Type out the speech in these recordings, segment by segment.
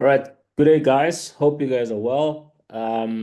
All right, good day, guys. Hope you guys are well.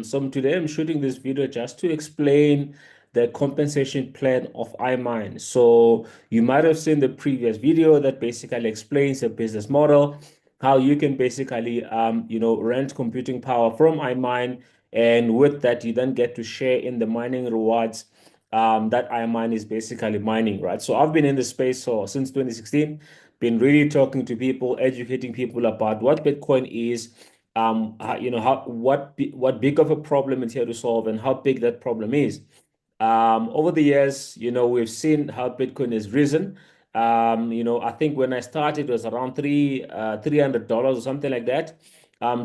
So today I'm shooting this video just to explain the compensation plan of iMine. So you might have seen the previous video that basically explains the business model, how you can basically rent computing power from iMine, and with that you then get to share in the mining rewards that iMine is basically mining, right? So I've been in the space since 2016, been really talking to people, educating people about what Bitcoin is, what big of a problem it's here to solve, and how big that problem is. Over the years, we've seen how Bitcoin has risen. I think when I started, it was around $300 or something like that.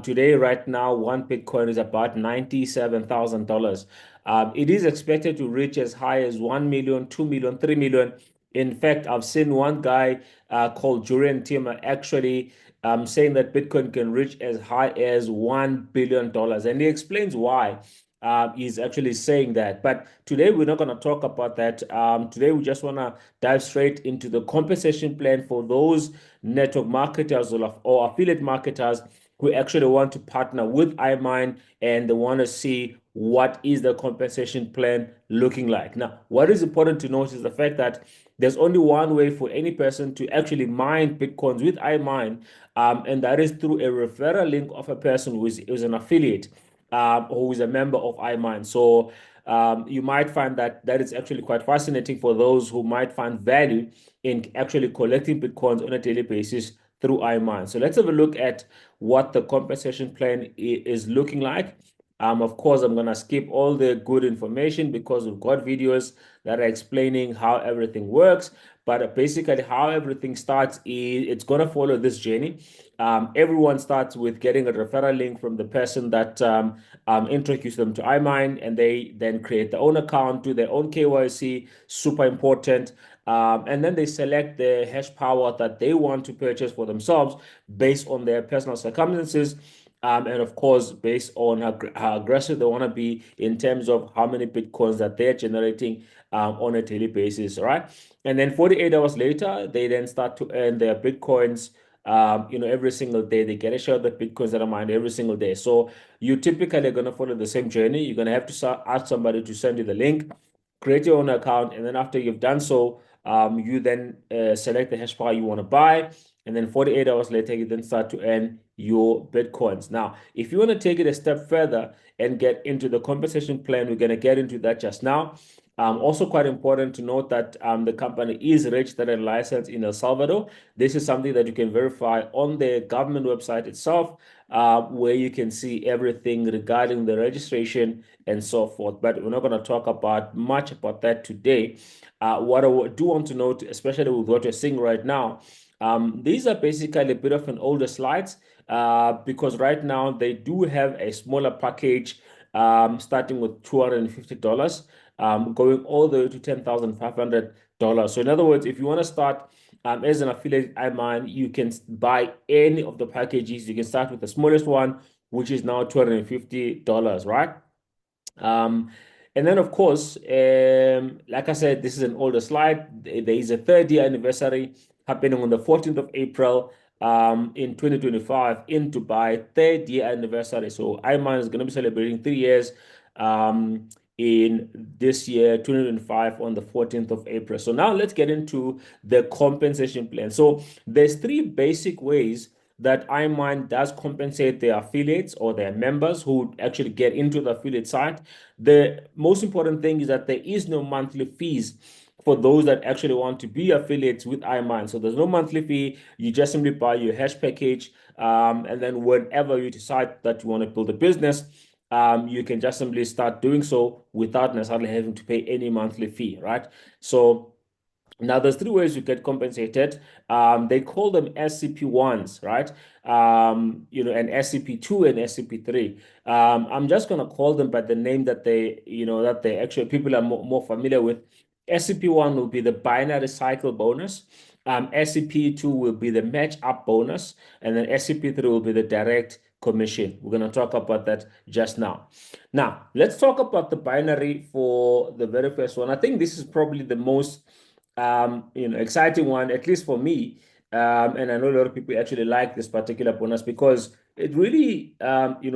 Today, right now, one Bitcoin is about $97,000. It is expected to reach as high as 1 million, 2 million, 3 million. In fact, I've seen one guy called Julian Timmer actually saying that Bitcoin can reach as high as $1 billion. And he explains why he's actually saying that. But today we're not going to talk about that. Today we just want to dive straight into the compensation plan for those network marketers or affiliate marketers who actually want to partner with iMine and they want to see what is the compensation plan looking like. Now, what is important to note is the fact that there's only one way for any person to actually mine Bitcoins with iMine, and that is through a referral link of a person who is an affiliate who is a member of iMine. So you might find that that is actually quite fascinating for those who might find value in actually collecting Bitcoins on a daily basis through iMine. So let's have a look at what the compensation plan is looking like. Of course, I'm going to skip all the good information because we've got videos that are explaining how everything works. But basically, how everything starts is it's going to follow this journey. Everyone starts with getting a referral link from the person that introduced them to iMine, and they then create their own account, do their own KYC, super important. And then they select the hash power that they want to purchase for themselves based on their personal circumstances. And of course, based on how aggressive they want to be in terms of how many Bitcoins that they're generating on a daily basis, right? And then 48 hours later, they then start to earn their Bitcoins. Every single day they get a share of the Bitcoins that are mined every single day. So you typically are going to follow the same journey. You're going to have to ask somebody to send you the link, create your own account, and then after you've done so, you then select the hash power you want to buy, and then 48 hours later, you then start to earn your Bitcoins. Now, if you want to take it a step further and get into the compensation plan, we're going to get into that just now. Also quite important to note that the company is registered and licensed in El Salvador. This is something that you can verify on the government website itself, where you can see everything regarding the registration and so forth. But we're not going to talk about much about that today. What I do want to note, especially with what you're seeing right now, these are basically a bit of an older slides because right now they do have a smaller package starting with $250, going all the way to $10,500. So in other words, if you want to start as an affiliate iMine, you can buy any of the packages. You can start with the smallest one, which is now $250, right? Um, and then, of course, like I said, this is an older slide. There is a third year anniversary happening on the 14th of April in 2025 in Dubai, third year anniversary. So iMine is going to be celebrating 3 years in this year, 2025, on the 14th of April. So now let's get into the compensation plan. So there's three basic ways that iMine does compensate their affiliates or their members who actually get into the affiliate site. The most important thing is that there is no monthly fees for those that actually want to be affiliates with iMine. So there's no monthly fee. You just simply buy your hash package, and then whenever you decide that you want to build a business, you can just simply start doing so without necessarily having to pay any monthly fee, right? So now, there's three ways you get compensated. They call them SCP-1s, right? And SCP-2 and SCP-3. I'm just gonna call them by the name that they actually people are more familiar with. SCP-1 will be the binary cycle bonus. SCP-2 will be the match up bonus, and then SCP-3 will be the direct commission. We're gonna talk about that just now. Now, let's talk about the binary for the very first one. I think this is probably the most exciting one, at least for me. And I know a lot of people actually like this particular bonus because it really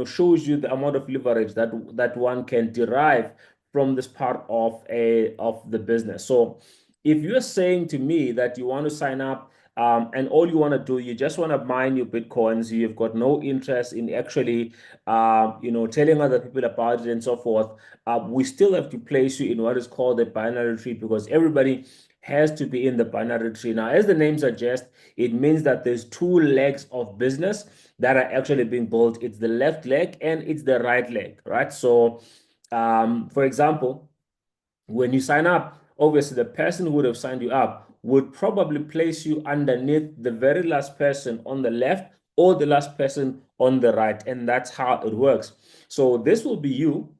shows you the amount of leverage that one can derive from this part of the business. So if you're saying to me that you want to sign up and all you want to do, you just want to mine your Bitcoins, you've got no interest in actually telling other people about it and so forth, we still have to place you in what is called the binary tree because everybody has to be in the binary tree. Now, as the name suggests, it means that there's two legs of business that are actually being built. It's the left leg and it's the right leg, right? So, for example, when you sign up, obviously the person who would have signed you up would probably place you underneath the very last person on the left or the last person on the right. And that's how it works. So this will be you.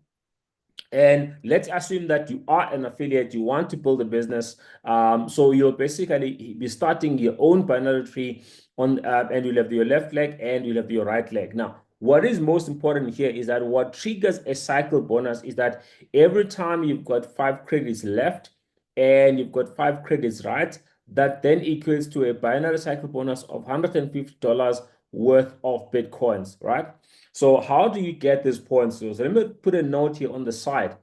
And let's assume that you are an affiliate, you want to build a business. So you'll basically be starting your own binary tree and you'll have your left leg and you'll have your right leg. Now, what is most important here is that what triggers a cycle bonus is that every time you've got 5 credits left and you've got 5 credits right, that then equates to a binary cycle bonus of $150 worth of Bitcoins, right? So how do you get these points? So let me put a note here on the side.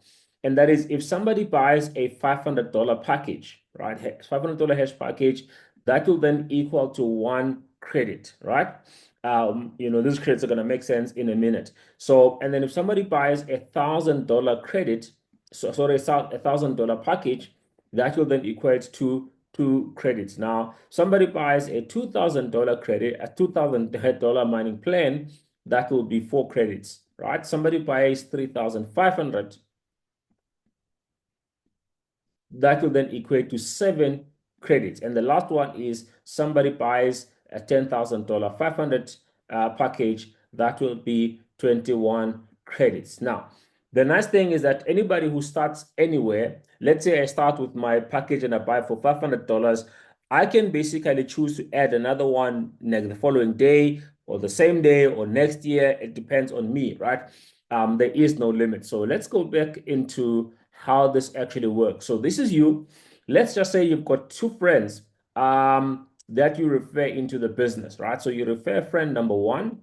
And that is if somebody buys a $500 package, right? $500 hash package, that will then equal to 1 credit, right? These credits are going to make sense in a minute. So, and then if somebody buys $1,000 credit, so sorry, $1,000 package, that will then equate to 2 credits. Now, somebody buys a $2,000 credit, a $2,000 mining plan, that will be 4 credits, right? Somebody buys 3,500, that will then equate to 7 credits. And the last one is somebody buys a $10,000 500 package, that will be 21 credits. Now, the nice thing is that anybody who starts anywhere, let's say I start with my package and I buy for $500, I can basically choose to add another one the following day or the same day or next year. It depends on me, right? There is no limit. So let's go back into how this actually works. So this is you. Let's just say you've got 2 friends that you refer into the business, right? So you refer friend number one,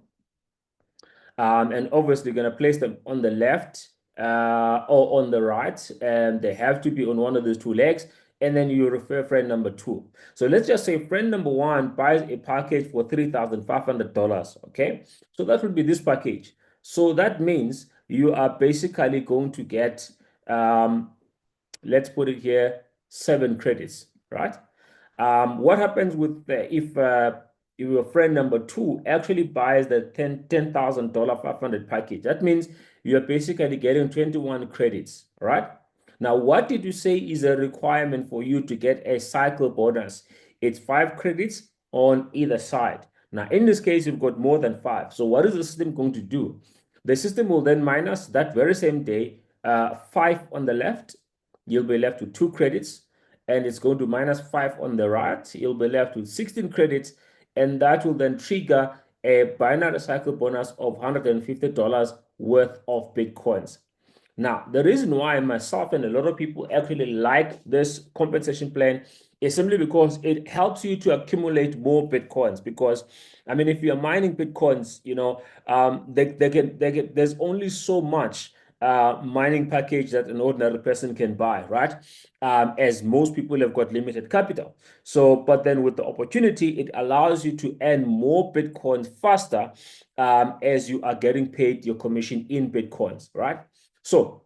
and obviously you're going to place them on the left or on the right, and they have to be on one of those 2 legs. And then you refer friend number two. So let's just say friend number one buys a package for $3,500. Okay, so that would be this package. So that means you are basically going to get, let's put it here, 7 credits, right? What happens with if your friend number two actually buys the $10,000 500 package? That means you're basically getting 21 credits, right? Now, what did you say is a requirement for you to get a cycle bonus? It's 5 credits on either side. Now, in this case, you've got more than 5. So what is the system going to do? The system will then minus that very same day, 5 on the left, you'll be left with 2 credits, and it's going to minus 5 on the right, you'll be left with 16 credits, and that will then trigger a binary cycle bonus of $150 worth of Bitcoins. Now, the reason why myself and a lot of people actually like this compensation plan is simply because it helps you to accumulate more Bitcoins. Because, I mean, if you're mining Bitcoins, there's only so much mining package that an ordinary person can buy, right? As most people have got limited capital. So, but then with the opportunity, it allows you to earn more Bitcoins faster as you are getting paid your commission in Bitcoins, right? So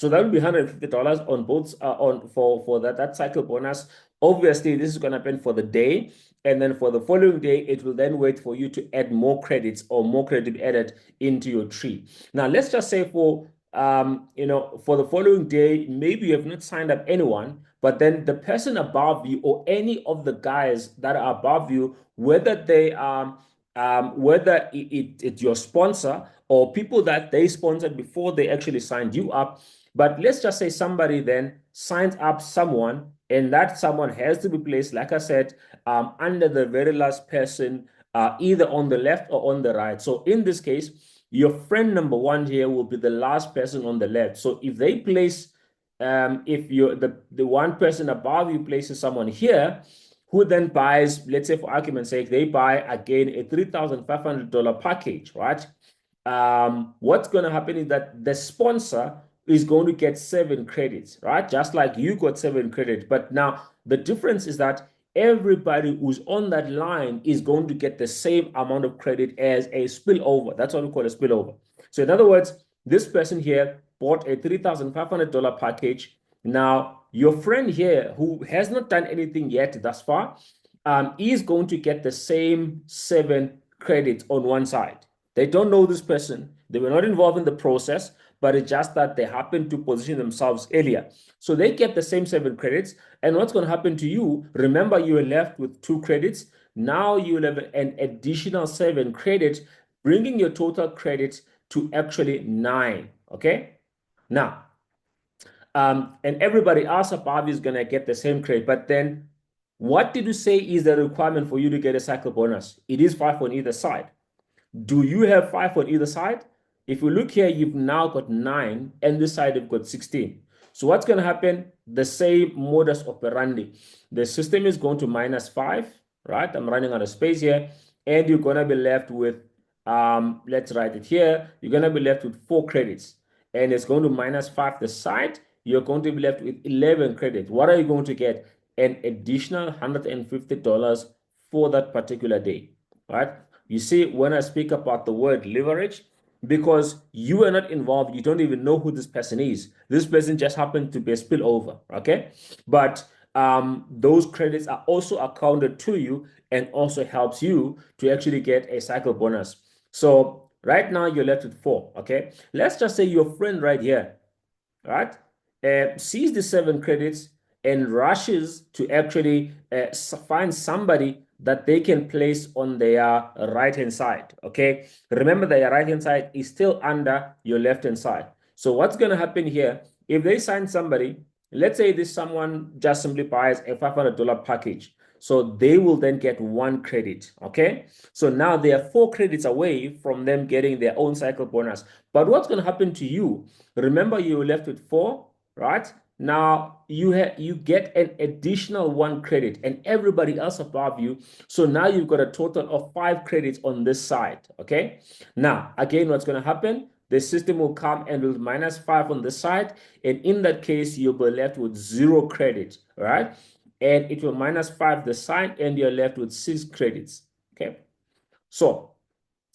that will be $150 on both on for that cycle bonus. Obviously, this is going to happen for the day, and then for the following day, it will then wait for you to add more credits or more credit added into your tree. Now, let's just say for the following day, maybe you have not signed up anyone, but then the person above you or any of the guys that are above you, whether they are whether it's your sponsor or people that they sponsored before they actually signed you up. But let's just say somebody then signs up someone, and that someone has to be placed, like I said, under the very last person, either on the left or on the right. So in this case, your friend number one here will be the last person on the left. So if they place, if you're the one person above you places someone here, who then buys, let's say for argument's sake, they buy again a $3,500 package, right? What's going to happen is that the sponsor is going to get 7 credits, right? Just like you got 7 credits. But now the difference is that everybody who's on that line is going to get the same amount of credit as a spillover. That's what we call a spillover. So in other words, this person here bought a $3,500 package. Now, your friend here who has not done anything yet thus far is going to get the same 7 credits on one side. They don't know this person. They were not involved in the process, but it's just that they happened to position themselves earlier. So they get the same 7 credits. And what's going to happen to you? Remember, you are left with 2 credits. Now you will have an additional 7 credits, bringing your total credits to actually 9. Okay. Now, and everybody else above is going to get the same credit. But then what did you say is the requirement for you to get a cycle bonus? It is 5 on either side. Do you have 5 on either side? If you look here, you've now got 9, and this side you've got 16. So what's going to happen? The same modus operandi. The system is going to -5, right? I'm running out of space here, and you're going to be left with, let's write it here. You're going to be left with 4 credits, and it's going to -5 the side. You're going to be left with 11 credits. What are you going to get? An additional $150 for that particular day, right? You see, when I speak about the word leverage, because you are not involved, you don't even know who this person is. This person just happened to be a spillover, okay? But those credits are also accounted to you and also helps you to actually get a cycle bonus. So right now you're left with 4, okay? Let's just say your friend right here, right, sees the 7 credits and rushes to actually find somebody that they can place on their right-hand side, okay? Remember that your right-hand side is still under your left-hand side. So what's going to happen here, if they sign somebody, let's say this someone just simply buys a $500 package. So they will then get 1 credit, okay? So now they are 4 credits away from them getting their own cycle bonus. But what's going to happen to you? Remember, you're left with 4, right? Now you get an additional 1 credit and everybody else above you. So now you've got a total of 5 credits on this side, okay? Now, again, what's going to happen? The system will come and will -5 on this side. And in that case, you'll be left with 0 credit, right? And it will -5 the side and you're left with 6 credits, okay? So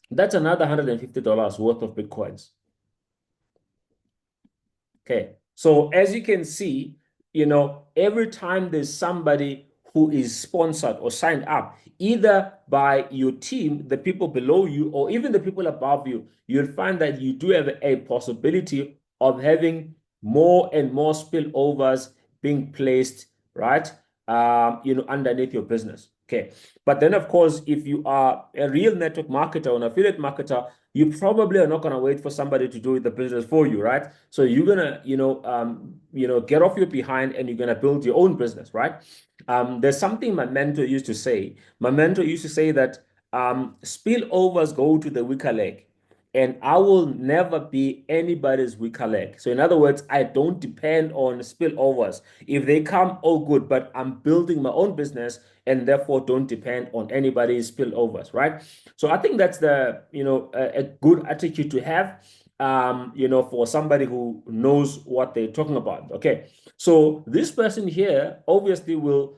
that's another $150 worth of Bitcoins. Okay, so as you can see, every time there's somebody who is sponsored or signed up, either by your team, the people below you, or even the people above you, you'll find that you do have a possibility of having more and more spillovers being placed, right? Underneath your business. Okay. But then, of course, if you are a real network marketer or an affiliate marketer, you probably are not going to wait for somebody to do the business for you, right? So you're gonna, get off your behind and you're gonna build your own business, right? There's something my mentor used to say. My mentor used to say that spillovers go to the weaker leg, and I will never be anybody's weaker leg. So in other words, I don't depend on spillovers. If they come, oh good, but I'm building my own business and therefore don't depend on anybody's spillovers, right? So I think that's a good attitude to have, for somebody who knows what they're talking about. Okay. So this person here obviously will,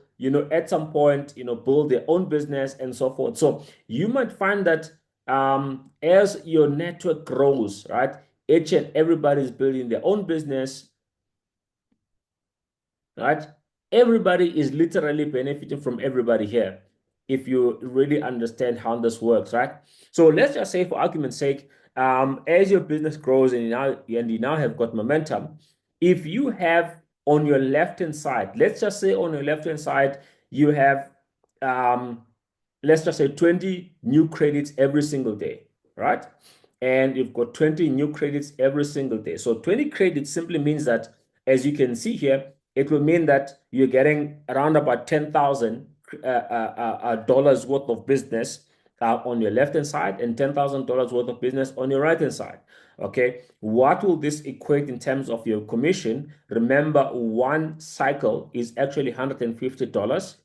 at some point, build their own business and so forth. So you might find that as your network grows, right, each and everybody's building their own business, right? Everybody is literally benefiting from everybody here if you really understand how this works, right? So let's just say, for argument's sake, as your business grows and you now have got momentum, if you have on your left-hand side, let's just say on your left-hand side, you have, let's just say 20 new credits every single day, right? And you've got 20 new credits every single day. So 20 credits simply means that, as you can see here, it will mean that you're getting around about $10,000 dollars worth of business on your left-hand side and $10,000 worth of business on your right-hand side. Okay, what will this equate in terms of your commission? Remember, one cycle is actually $150.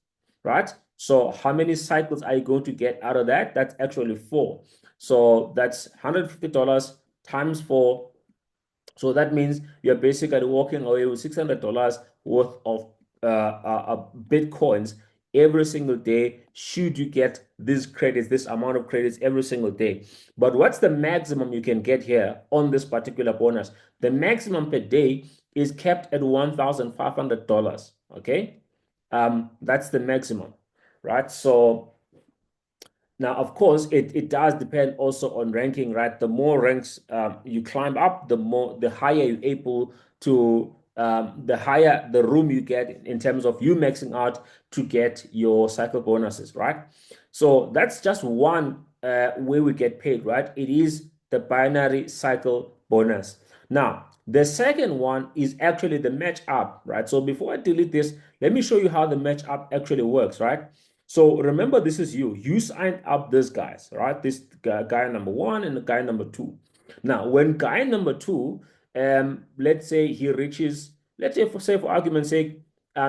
right? So how many cycles are you going to get out of that? That's actually 4. So that's $150 times 4. So that means you're basically walking away with $600 worth of Bitcoins every single day, should you get these credits, this amount of credits every single day. But what's the maximum you can get here on this particular bonus? The maximum per day is kept at $1,500. Okay. That's the maximum, right? So now, of course, it does depend also on ranking, right? The more ranks you climb up, the higher you're able to, the higher the room you get in terms of you maxing out to get your cycle bonuses, right? So that's just one way we get paid, right? It is the binary cycle bonus. Now, the second one is actually the match up, right? So before I delete this, let me show you how the match up actually works, right? So remember, this is you. You signed up these guys, right? This guy number 1 and the guy number 2. Now, when guy number 2, let's say he reaches, let's say for argument's sake,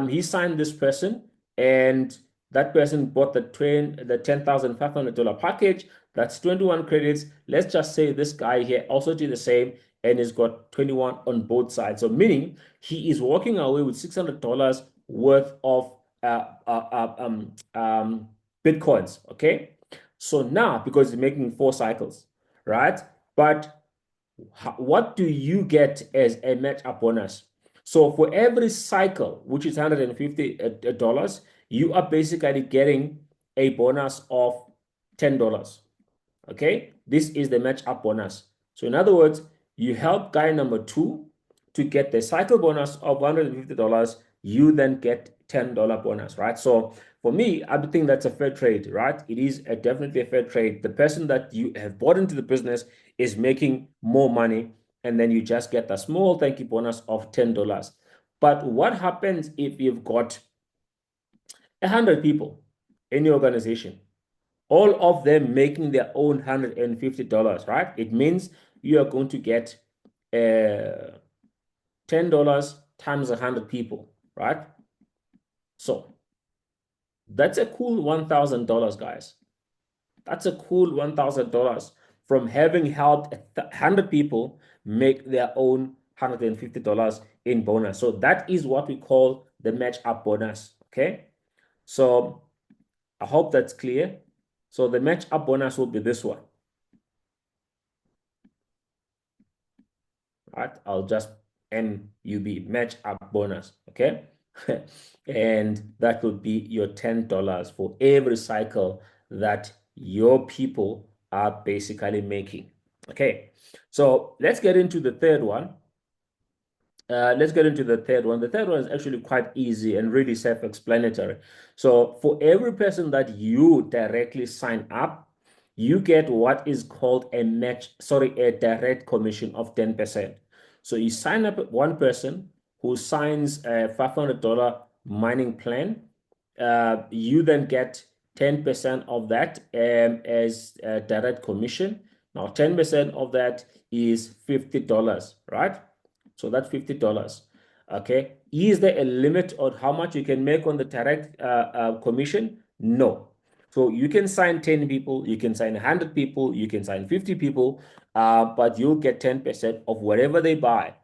he signed this person, and that person bought the $10,500 package. That's 21 credits. Let's just say this guy here also did the same and he's got 21 on both sides. So meaning he is walking away with $600 worth of Bitcoins. Okay. So now, because he's making 4 cycles, right? But what do you get as a match up bonus? So for every cycle, which is $150, you are basically getting a bonus of $10. Okay, this is the match up bonus. So in other words, you help guy number 2 to get the cycle bonus of $150. You then get $10 bonus, right? So for me, I think that's a fair trade, right? It is definitely a fair trade. The person that you have bought into the business is making more money, and then you just get a small thank you bonus of $10. But what happens if you've got 100 people in your organization, all of them making their own $150, right? It means you are going to get $10 times 100 people, right? So that's a cool $1,000, guys. That's a cool $1,000 from having helped 100 people make their own $150 in bonus. So that is what we call the match up bonus. Okay. So I hope that's clear. So the match up bonus will be this one. Right? I'll just MUB, match up bonus. Okay. And that would be your $10 for every cycle that your people are basically making. Okay. So let's get into the third one. Let's get into the third one. The third one is actually quite easy and really self-explanatory. So for every person that you directly sign up, you get what is called a direct commission of 10%. So you sign up one person who signs a $500 mining plan. You then get 10% of that as a direct commission. Now, 10% of that is $50, right? So that's $50. Okay. Is there a limit on how much you can make on the direct commission? No. So you can sign 10 people, you can sign 100 people, you can sign 50 people, but you'll get 10% of whatever they buy.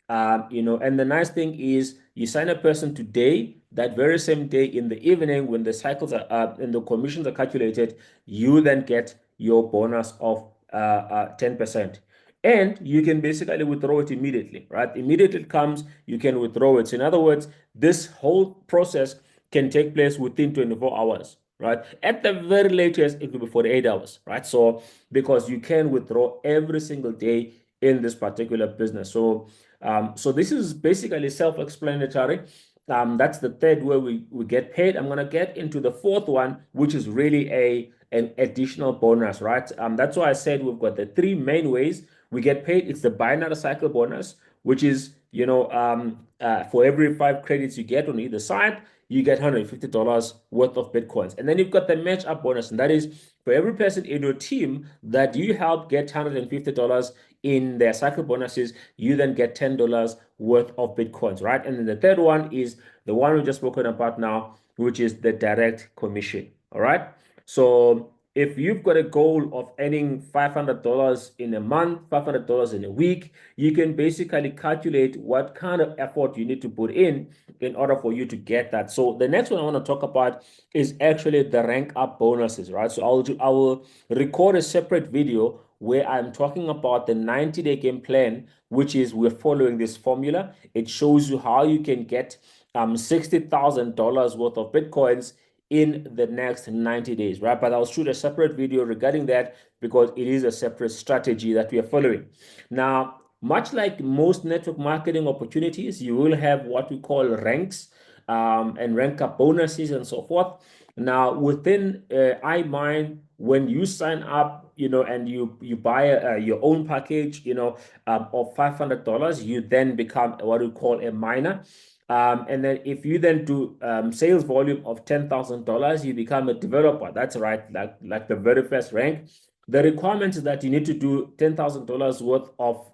And the nice thing is you sign a person today, that very same day in the evening when the cycles are and the commissions are calculated, you then get your bonus of 10%. And you can basically withdraw it immediately, right? Immediately it comes, you can withdraw it. So in other words, this whole process can take place within 24 hours, right? At the very latest, it will be 48 hours, right? So because you can withdraw every single day in this particular business. So this is basically self-explanatory. That's the third way we get paid. I'm going to get into the fourth one, which is really an additional bonus, right? That's why I said we've got the 3 main ways we get paid. It's the binary cycle bonus, which is, for every 5 credits you get on either side, you get $150 worth of Bitcoins. And then you've got the match up bonus, and that is for every person in your team that you help get $150 in their cycle bonuses, you then get $10 worth of Bitcoins, right? And then the third one is the one we just spoken about now, which is the direct commission. All right. So if you've got a goal of earning $500 in a month, $500 in a week, you can basically calculate what kind of effort you need to put in order for you to get that. So the next one I want to talk about is actually the rank up bonuses, right? So I will record a separate video where I'm talking about the 90-day game plan, which is we're following this formula. It shows you how you can get $60,000 worth of Bitcoins in the next 90 days, right? But I'll shoot a separate video regarding that because it is a separate strategy that we are following. Now, much like most network marketing opportunities, you will have what we call ranks and rank up bonuses and so forth. Now, within iMine, when you sign up, and you buy your own package, of $500, you then become what we call a miner. And then if you then do sales volume of $10,000, you become a developer. That's right, like the very first rank. The requirement is that you need to do $10,000 worth of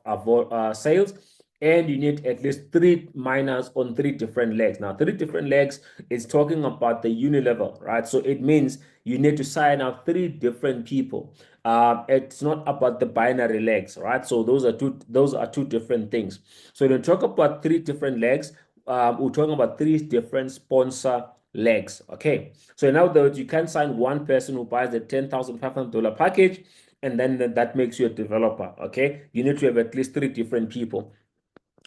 sales, and you need at least 3 miners on 3 different legs. Now, 3 different legs is talking about the unilevel, right? So it means you need to sign up 3 different people. It's not about the binary legs, right? So those are two different things. So when you talk about 3 different legs, we're talking about 3 different sponsor legs. Okay. So in other words, you can sign one person who buys the $10,500 package, and then that makes you a developer. Okay. You need to have at least 3 different people.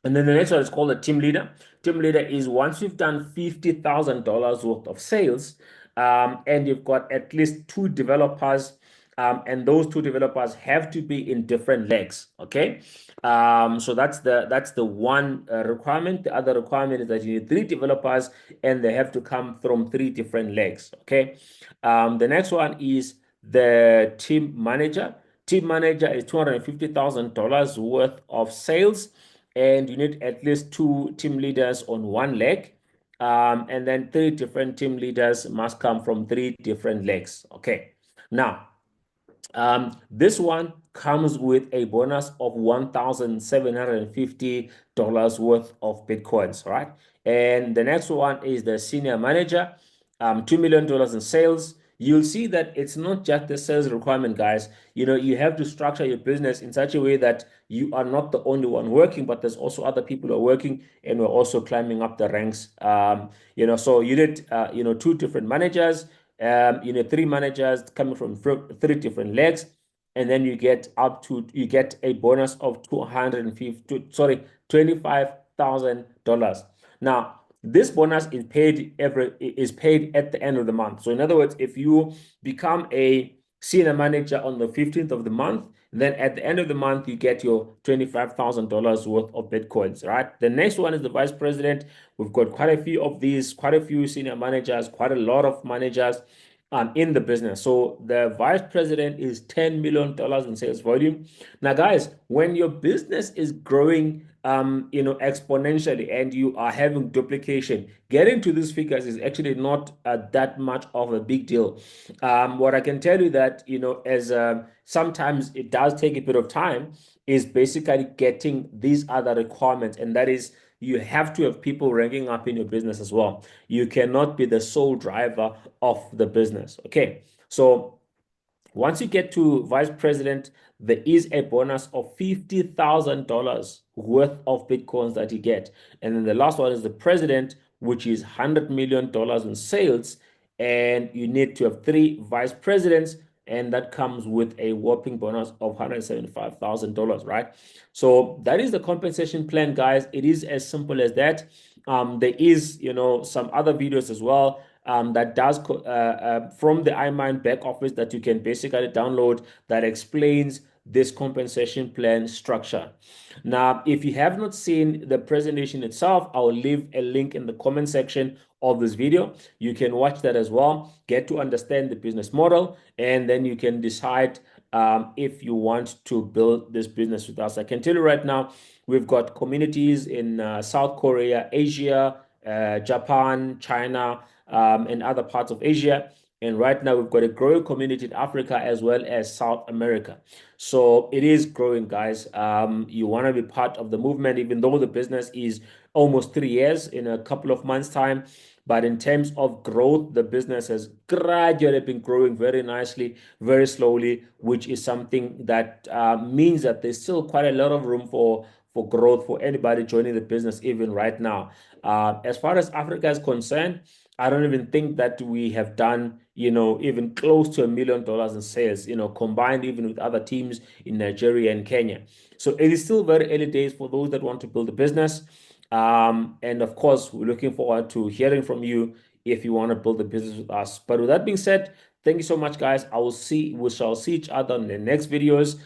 And then the next one is called a team leader. Team leader is once you've done $50,000 worth of sales, and you've got at least 2 developers, and those 2 developers have to be in different legs. Okay, so that's the one requirement. The other requirement is that you need 3 developers, and they have to come from 3 different legs. Okay, the next one is the team manager. Team manager is $250,000 worth of sales, and you need at least 2 team leaders on one leg. And then 3 different team leaders must come from 3 different legs. Okay. Now, this one comes with a bonus of $1,750 worth of Bitcoins, right? And the next one is the senior manager, $2 million in sales. You'll see that it's not just the sales requirement, guys. You have to structure your business in such a way that you are not the only one working, but there's also other people who are working, and we're also climbing up the ranks. So you need, 2 different managers. You need 3 managers coming from 3 different legs, and then you get a bonus of 250, sorry, $25,000. Now, this bonus is paid at the end of the month. So in other words, if you become a senior manager on the 15th of the month, then at the end of the month, you get your $25,000 worth of Bitcoins, right? The next one is the vice president. We've got quite a few of these, quite a few senior managers, quite a lot of managers in the business. So the vice president is $10 million in sales volume. Now, guys, when your business is growing, exponentially, and you are having duplication, getting to these figures is actually not that much of a big deal. What I can tell you that, as sometimes it does take a bit of time, is basically getting these other requirements, and that is you have to have people ranking up in your business as well. You cannot be the sole driver of the business. Okay, so once you get to vice president, there is a bonus of $50,000 worth of Bitcoins that you get. And then the last one is the president, which is $100 million in sales. And you need to have 3 vice presidents, and that comes with a whopping bonus of $175,000, right? So that is the compensation plan, guys. It is as simple as that. There is, some other videos as well that does from the iMine back office that you can basically download that explains this compensation plan structure. Now, if you have not seen the presentation itself, I'll leave a link in the comment section of this video. You can watch that as well, get to understand the business model, and then you can decide if you want to build this business with us. I can tell you right now, we've got communities in South Korea, Asia, Japan, China, and other parts of Asia. And right now, we've got a growing community in Africa as well as South America. So it is growing, guys. You want to be part of the movement, even though the business is almost 3 years in a couple of months' time. But in terms of growth, the business has gradually been growing very nicely, very slowly, which is something that means that there's still quite a lot of room for growth for anybody joining the business, even right now. As far as Africa is concerned, I don't even think that we have done, even close to $1 million in sales, combined even with other teams in Nigeria and Kenya. So it is still very early days for those that want to build a business. And of course, we're looking forward to hearing from you if you want to build a business with us. But with that being said, thank you so much, guys. We shall see each other in the next videos.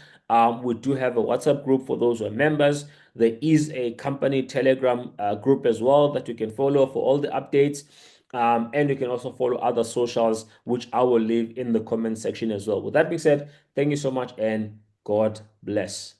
We do have a WhatsApp group for those who are members. There is a company Telegram group as well that you can follow for all the updates. And you can also follow other socials, which I will leave in the comment section as well. With that being said, thank you so much and God bless.